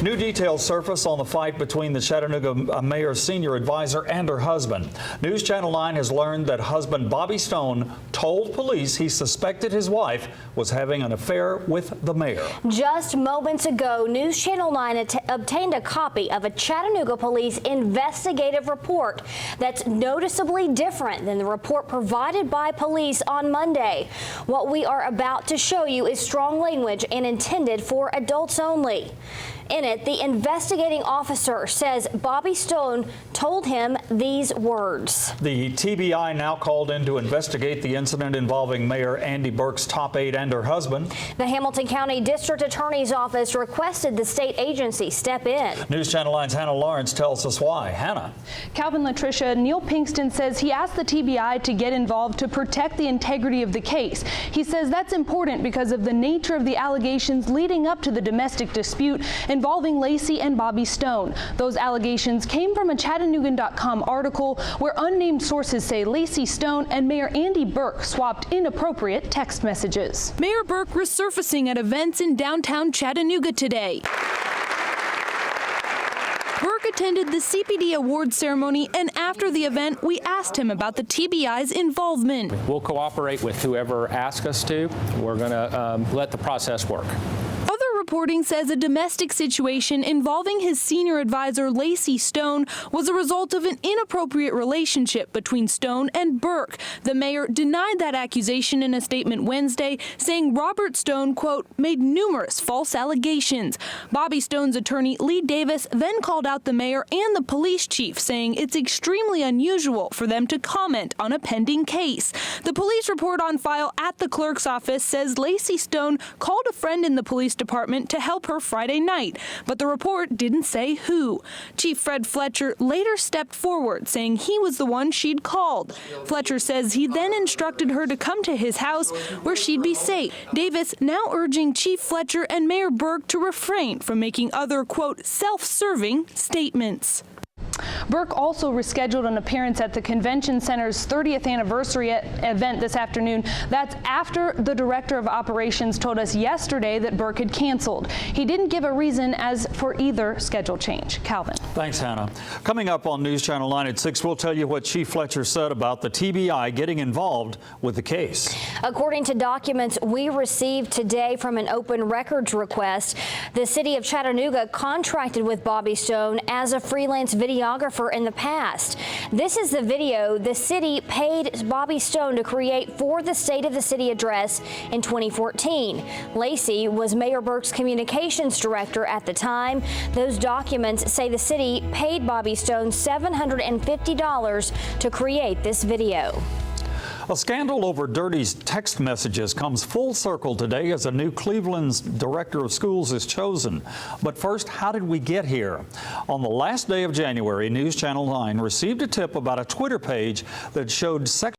New details surface on the fight between the Chattanooga mayor's senior advisor and her husband. News Channel 9 has learned that husband Bobby Stone told police he suspected his wife was having an affair with the mayor. Just moments ago, News Channel 9 obtained a copy of a Chattanooga police investigative report that's noticeably different than the report provided by police on Monday. What we are about to show you is strong language and intended for adults only. In it, the investigating officer says Bobby Stone told him these words. The TBI now called in to investigate the incident involving Mayor Andy Burke's top aide and her husband. The Hamilton County District Attorney's Office requested the state agency step in. News Channel 9's Hannah Lawrence tells us why. Hannah. Calvin, Latricia, Neil Pinkston says he asked the TBI to get involved to protect the integrity of the case. He says that's important because of the nature of the allegations leading up to the domestic dispute involving Lacie and Bobby Stone. Those allegations came from a Chattanoogan.com article where unnamed sources say Lacie Stone and Mayor Andy Burke swapped inappropriate text messages. Mayor Burke resurfacing at events in downtown Chattanooga today. Burke attended the CPD awards ceremony, and after the event, we asked him about the TBI's involvement. We'll cooperate with whoever asks us to. We're going to let the process work. Reporting says a domestic situation involving his senior advisor Lacie Stone was a result of an inappropriate relationship between Stone and Burke. The mayor denied that accusation in a statement Wednesday, saying Robert Stone, quote, made numerous false allegations. Bobby Stone's attorney Lee Davis then called out the mayor and the police chief, saying it's extremely unusual for them to comment on a pending case. The police report on file at the clerk's office says Lacie Stone called a friend in the police department to help her Friday night, but the report didn't say who. Chief Fred Fletcher later stepped forward, saying he was the one she'd called. Fletcher says he then instructed her to come to his house where she'd be safe. Davis now urging Chief Fletcher and Mayor Burke to refrain from making other, quote, self-serving statements. Burke also rescheduled an appearance at the Convention Center's 30th anniversary event this afternoon. That's after the director of operations told us yesterday that Burke had canceled. He didn't give a reason as for either schedule change. Calvin. Thanks, Hannah. Coming up on News Channel 9 at 6, we'll tell you what Chief Fletcher said about the TBI getting involved with the case. According to documents we received today from an open records request, the city of Chattanooga contracted with Bobby Stone as a freelance videographer in the past. This is the video the city paid Bobby Stone to create for the State of the City address in 2014. Lacie was Mayor Burke's communications director at the time. Those documents say the city paid Bobby Stone $750 to create this video. A scandal over Dirty's text messages comes full circle today as a new Cleveland's director of schools is chosen. But first, how did we get here? On the last day of January, News Channel 9 received a tip about a Twitter page that showed sexual